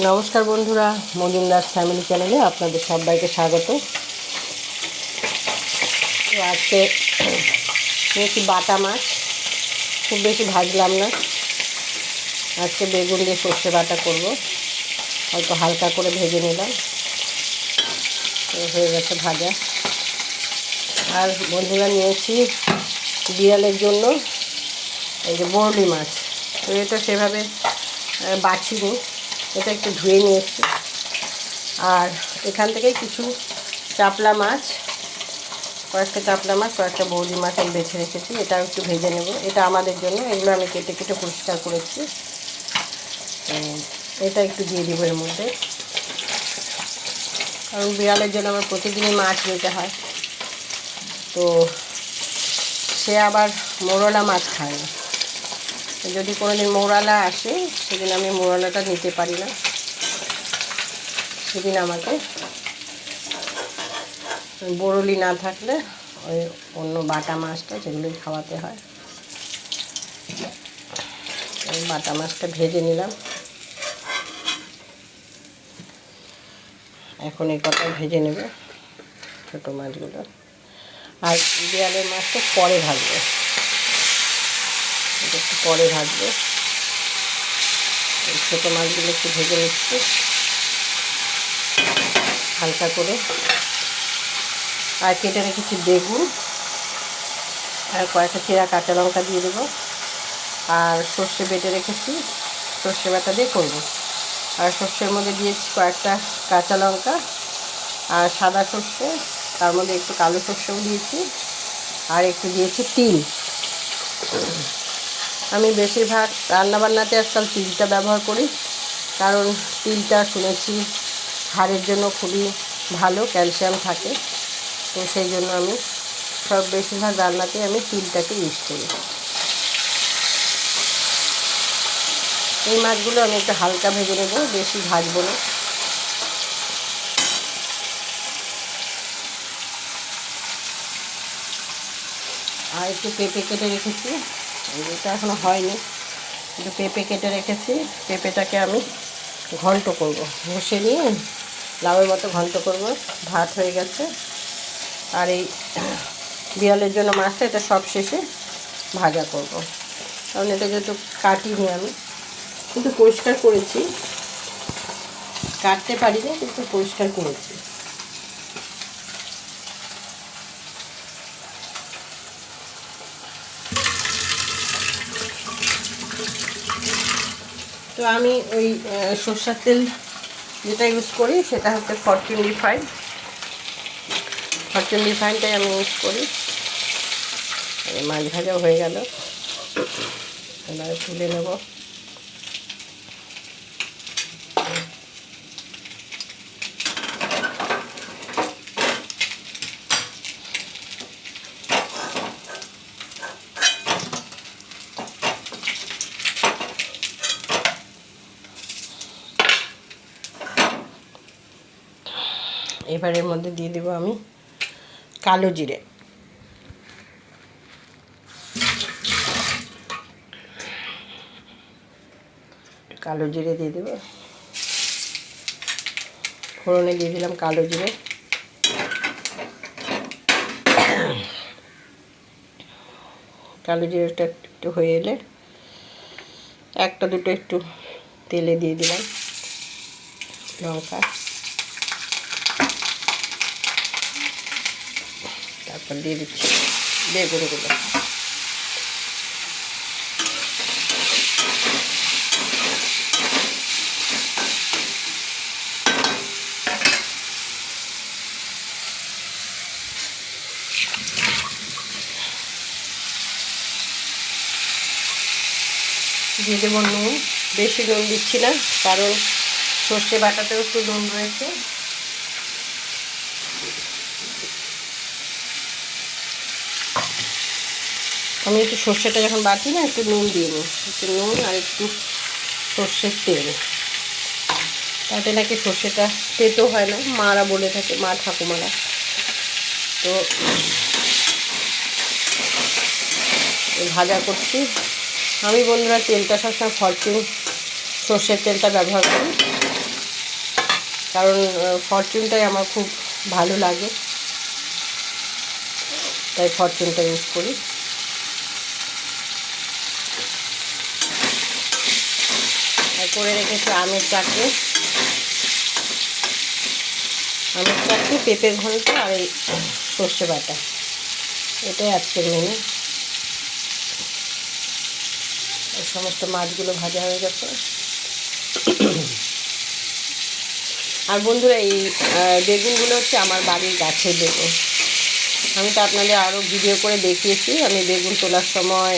নমস্কার বন্ধুরা, মজুমদার ফ্যামিলি চ্যানেলে আপনাদের সবাইকে স্বাগত। তো আজকে নিয়েছি বাটা মাছ, খুব বেশি ভাজলাম না। আজকে বেগুন দিয়ে সর্ষে বাটা করব, হয়তো হালকা করে ভেজে নিলাম, হয়ে গেছে ভাজা। আর বন্ধুরা নিয়েছি বিড়ালের জন্য এই যে বরলি মাছ। তো এটা সেভাবে বাছিনি, এটা একটু ধুয়ে নিয়েছি। আর এখান থেকে কিছু চাপলা মাছ, কয়েকটা চাপলা মাছ, কয়েকটা বরলি মাছ আমি বেছে রেখেছি। এটাও একটু ভেজে নেব, এটা আমাদের জন্য। এগুলো আমি কেটে কেটে পরিষ্কার করেছি। এটা একটু দিয়ে দেবো এর মধ্যে, কারণ বিড়ালের জন্য আমার প্রতিদিনই মাছ নিতে হয়। তো সে আবার মোরলা মাছ খায় না। যদি কোনোদিন মৌরালা আসে, সেদিন আমি মৌরালাটা নিতে পারি না, সেদিন আমাকে বরলি না থাকলে ওই অন্য বাটা মাছটা যেগুলো খাওয়াতে হয়। বাটা মাছটা ভেজে নিলাম, এখন এই কটা ভেজে নেবে ছোটো মাছগুলো। আর বিড়ালের মাছটা পরে ভাজবে, এটা একটু পরে ভাজবে। এই ছোটো মাছগুলো একটু ভেজে নিচ্ছি হালকা করে। আর কেটে রেখেছি বেগুন, আর কয়েকটা চেরা কাঁচা লঙ্কা দিয়ে দেবো। আর সর্ষে বেটে রেখেছি, সর্ষে বাটা দিয়ে করবো। আর সর্ষের মধ্যে দিয়েছি কয়েকটা কাঁচা লঙ্কা আর সাদা সর্ষে, তার মধ্যে একটু কালো সর্ষেও দিয়েছি, আর একটু দিয়েছি তিল। আমি বেশিরভাগ রান্নাবান্নাতে আজকাল তিলটা ব্যবহার করি, কারণ তিলটা শুনেছি হাড়ের জন্য খুবই ভালো, ক্যালসিয়াম থাকে। তো সেই জন্য আমি বেশিরভাগ রান্নাতে আমি তিলটাকে ইউজ করি। এই মাছগুলো আমি একটু হালকা ভেজে নেব, বেশি ভাজবো না। আর একটু পেঁপে কেটে রেখেছি, এটা এখনো হয়নি, একটু পেঁপে কেটে রেখেছি। পেঁপেটাকে আমি ঘন্ট করব, ঘষে নিয়ে লাউয়ের মতো ঘন্ট করব। ভাত হয়ে গেছে। আর এই বিড়ালের জন্য মাছটা, এটা সব শেষে ভাজা করব, কারণ এটা যেহেতু কাটিনি, আমি কিন্তু পরিষ্কার করেছি, কাটতে পারি না কিন্তু পরিষ্কার করেছি। তো আমি ওই সরষের তেল যেটা ইউজ করি সেটা হচ্ছে ফরচুন রিফাইন্ড। ফরচুন রিফাইন্ডটাই আমি ইউজ করি। মাছ ভাজা হয়ে গেল, এবারে তুলে নেব। এবারের মধ্যে দিয়ে দেবো আমি কালো জিরে, কালো জিরে দিয়ে দেবো। ফোড়নে দিয়ে দিলাম কালো জিরে। কালো জিরেটা একটু হয়ে এলে একটা দুটো একটু তেলে দিয়ে দিলাম লঙ্কা, তারপর দিয়ে দিচ্ছি বেগুনগুলো। দিয়ে দেবো নুন, বেশি নুন দিচ্ছি না, কারণ সর্ষে বাটাতেও একটু নুন রয়েছে। আমি একটু সর্ষেটা যখন বাটি না, একটু নুন দিয়ে নিই, একটু নুন আর একটু সর্ষের তেল। তাতে নাকি সর্ষেটা তেতো হয় না, মারা বলে থাকে, মা ঠাকুমারা। তো ভাজা করছি আমি। বন্ধুরা, তেলটা সবসময় ফরচুন সর্ষের তেলটা ব্যবহার করি, কারণ ফরচুনটাই আমার খুব ভালো লাগে, তাই ফরচুনটা ইউজ করি। আর করে রেখেছি আমের চাটনি, পেঁপের ঘন্ট আর এই সর্ষে বাটা, এটাই আজকের মেনু। এই সমস্ত মাছগুলো ভাজা হয়ে গেছে। আর বন্ধুরা, এই বেগুনগুলো হচ্ছে আমার বাড়ির গাছের বেগুন। আমি তো আপনাদের আরও ভিডিও করে দেখিয়েছি, আমি বেগুন তোলার সময়,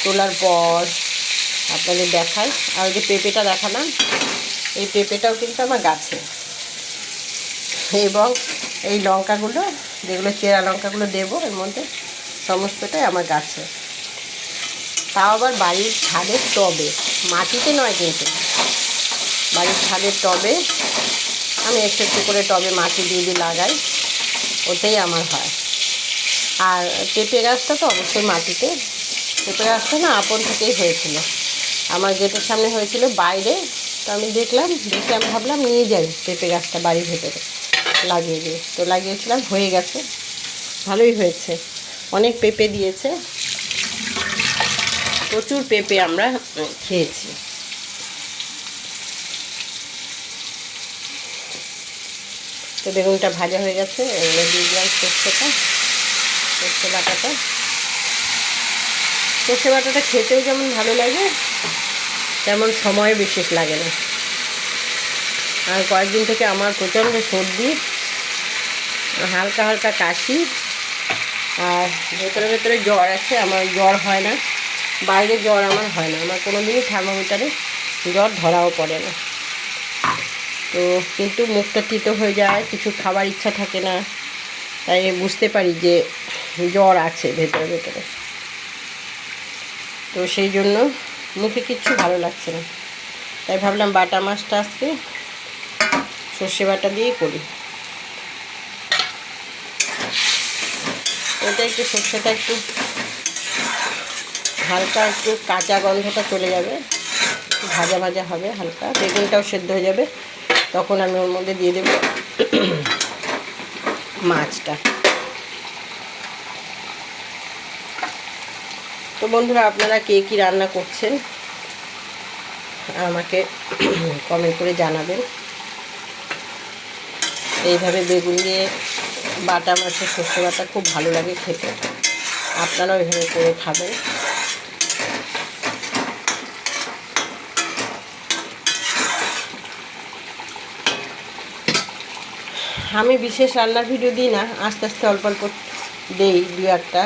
তোলার পর আপনাদের দেখাই। আর ওই যে পেঁপেটা দেখালাম, এই পেঁপেটাও কিন্তু আমার গাছে। এবং এই লঙ্কাগুলো, যেগুলো চেরা লঙ্কাগুলো দেবো এর মধ্যে, সমস্তটাই আমার গাছে। তাও আবার বাড়ির ছাদের টবে, মাটিতে নয় কিন্তু, বাড়ির ছাদের টবে আমি একটু একটু করে টবে মাটি দিয়ে দিয়ে লাগাই, ওতেই আমার হয়। আর পেঁপে গাছটা তো অবশ্যই মাটিতে, পেঁপে গাছটা না আপন থেকেই হয়েছিল, আমার গেটের সামনে হয়েছিল বাইরে। তো আমি দেখে আমি ভাবলাম নিয়ে যাই পেঁপে গাছটা বাড়ির ভেতরে লাগিয়ে দিই। তো লাগিয়েছিলাম, হয়ে গেছে, ভালোই হয়েছে, অনেক পেঁপে দিয়েছে, প্রচুর পেঁপে আমরা খেয়েছি। তো বেগুনটা ভাজা হয়ে গেছে, এগুলো দিয়ে দিলাম সর্ষে বাটাটা খেতেও যেমন ভালো লাগে, তেমন সময় বিশেষ লাগে না। আর কয়েকদিন থেকে আমার প্রচণ্ড সর্দি, হালকা হালকা কাশি, আর ভেতরে জ্বর আছে। আমার জ্বর হয় না, বাইরে জ্বর আমার হয় না, আমার কোনো দিনই থার্মোমিটারে জ্বর ধরাও পড়ে না। তো কিন্তু মুখটা তিতো হয়ে যায়, কিছু খাবার ইচ্ছা থাকে না, তাই বুঝতে পারি যে জ্বর আছে ভেতরে। তো সেই জন্য মুখে কিচ্ছু ভালো লাগছে না, তাই ভাবলাম বাটা মাছটা আজকে সর্ষে বাটা দিয়েই করি। এটা একটু সর্ষেটা একটু হালকা, একটু কাঁচা গন্ধটা চলে যাবে, ভাজা ভাজা হবে হালকা, বেগুনটাও সেদ্ধ হয়ে যাবে, তখন আমি ওর মধ্যে দিয়ে দেব মাছটা। তো বন্ধুরা, আপনারা কে কী রান্না করছেন আমাকে কমেন্ট করে জানাবেন। এইভাবে বেগুন দিয়ে বাটা মাছের সর্ষে বাটা খুব ভালো লাগে খেতে, আপনারাও এইভাবে করে খাবেন। আমি বিশেষ রান্নার ভিডিও দিই না, আস্তে আস্তে অল্প অল্প দেই দু একটা,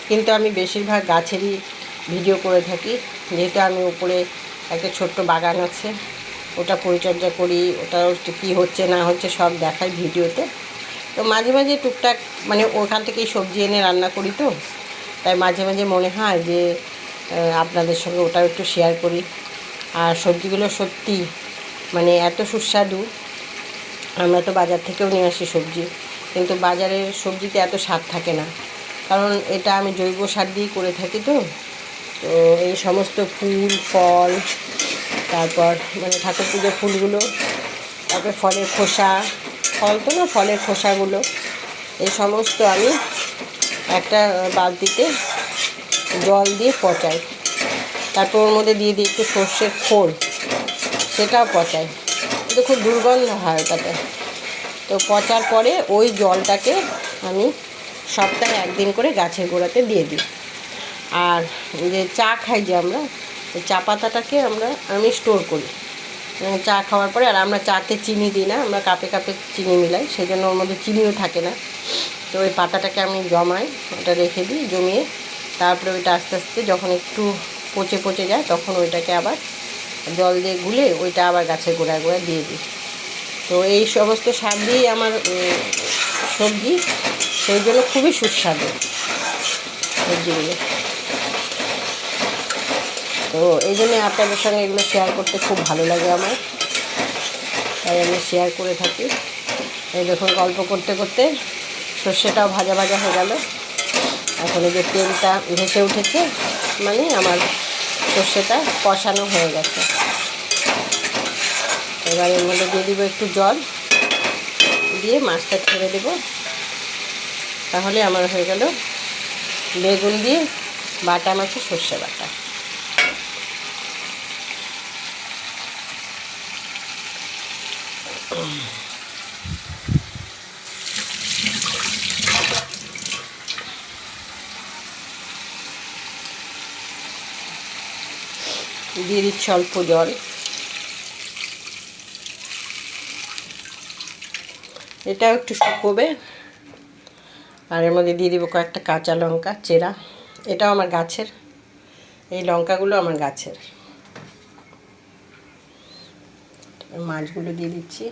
কিন্তু আমি বেশিরভাগ গাছেরই ভিডিও করে থাকি, যেহেতু আমি উপরে একটা ছোট্ট বাগান আছে, ওটা পরিচর্যা করি, ওটা কী হচ্ছে না হচ্ছে সব দেখাই ভিডিওতে। তো মাঝে মাঝে টুকটাক মানে ওখান থেকেই সবজি এনে রান্না করি, তো তাই মাঝে মাঝে মনে হয় যে আপনাদের সঙ্গে ওটাও একটু শেয়ার করি। আর সবজিগুলো সত্যি মানে এত সুস্বাদু, আমরা তো বাজার থেকেও নিয়ে আসি সবজি, কিন্তু বাজারের সবজিতে এত স্বাদ থাকে না, কারণ এটা আমি জৈব সার দিয়েই করে থাকি। তো এই সমস্ত ফুল ফল, তারপর মানে ঠাকুর পুজোর ফুলগুলো, তারপর ফলের খোসা, ফল তো না, ফলের খোসাগুলো, এই সমস্ত আমি একটা বালতিতে জল দিয়ে পচাই, তারপর ওর মধ্যে দিয়ে দিই একটু সর্ষের খোল, সেটাও পচাই, কিন্তু খুব দুর্গন্ধ হয় ওটাতে। তো পচার পরে ওই জলটাকে আমি সপ্তাহে একদিন করে গাছের গোড়াতে দিয়ে দিই। আর যে চা খাই যে আমরা, ওই চা পাতাটাকে আমি স্টোর করি চা খাওয়ার পরে। আর আমরা চাতে চিনি দিই না, আমরা কাপে কাপে চিনি মিলাই, সেই জন্য ওর মধ্যে চিনিও থাকে না। তো ওই পাতাটাকে আমি জমাই, ওটা রেখে দিই জমিয়ে, তারপরে ওইটা আস্তে আস্তে যখন একটু পচে যায়, তখন ওইটাকে আবার জল দিয়ে গুলে ওইটা আবার গাছের গোড়ায় গোড়ায় দিয়ে দিই। তো এই সমস্ত সার দিয়েই আমার সবজি, সেই জন্য খুবই সুস্বাদু সবজিগুলো। তো এই জন্যে আপনাদের সঙ্গে এগুলো শেয়ার করতে খুব ভালো লাগে আমার, তাই আমি শেয়ার করে থাকি। এই দেখুন, গল্প করতে করতে সর্ষেটাও ভাজা ভাজা হয়ে গেল। এখন এই যে তেলটা ভেসে উঠেছে, মানে আমার সর্ষেটা কষানো হয়ে গেছে। এবার এর মধ্যে দিয়ে দিব একটু জল, দিয়ে মাছটা ছেড়ে দেব। তাহলে আমার হয়ে গেল বেগুন দিয়ে বাটা মাছের সর্ষে বাটা। দিয়ে দিচ্ছি অল্প জল। এটাও একটু শুকোবে। আর এর মধ্যে দিয়ে দিব কয়েকটা কাঁচা লঙ্কা চেরা। এটাও আমার গাছের, এই লঙ্কাগুলো আমার গাছের। মাছগুলো দিয়ে দিচ্ছি।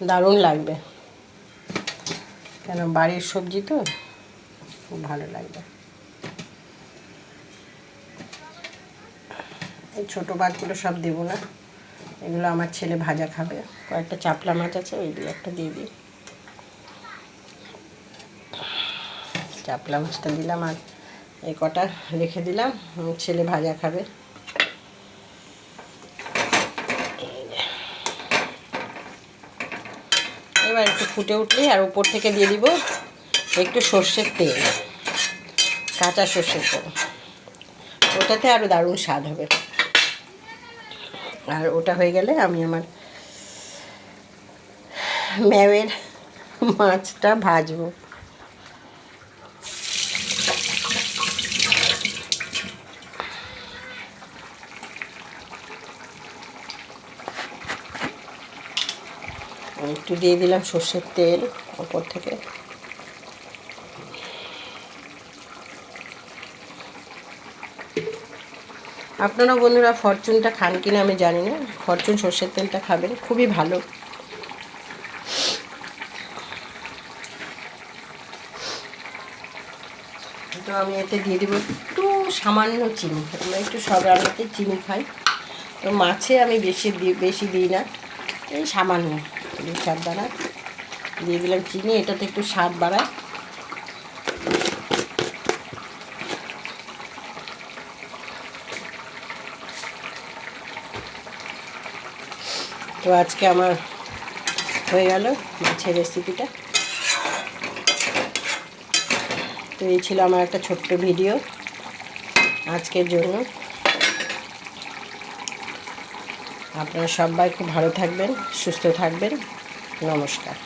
দারুণ লাগবে, কেন বাড়ির সবজি তো, খুব ভালো লাগবে। এই ছোটো মাছগুলো সব দেবো না, এগুলো আমার ছেলে ভাজা খাবে। কয়েকটা চাপলা মাছ আছে, ওই দিয়ে একটা দিয়ে দিই। চাপলা মাছটা দিলাম আর এই কটা রেখে দিলাম, ছেলে ভাজা খাবে। এবার একটু ফুটে উঠলে আর উপর থেকে দিয়ে দিব একটু সর্ষের তেল, কাঁচা সর্ষের তেল। ওটাতে আরও দারুণ স্বাদ হবে। আর ওটা হয়ে গেলে আমি আমার ম্যাওয়ের মাছটা ভাজবো। একটু দিয়ে দিলাম সর্ষের তেল ওপর থেকে। আপনারা বন্ধুরা ফরচুনটা খান কিনা আমি জানি না, ফরচুন সর্ষের তেলটা খাবেন, খুবই ভালো। তো আমি এতে দিয়ে দেবো একটু সামান্য চিনি। আমরা একটু সব রান্নাতে চিনি খাই, তো মাছে আমি বেশি দিই না, এই সামান্য 2-4 দানা দিয়ে দিলাম চিনি। এটাতে একটু স্বাদ বাড়ায়। তো আজকে আমার হয়ে গেল মাছের রেসিপিটা। তো এই ছিল আমার একটা ছোট্ট ভিডিও আজকের জন্য। আপনারা সবাই খুব ভালো থাকবেন, সুস্থ থাকবেন। নমস্কার।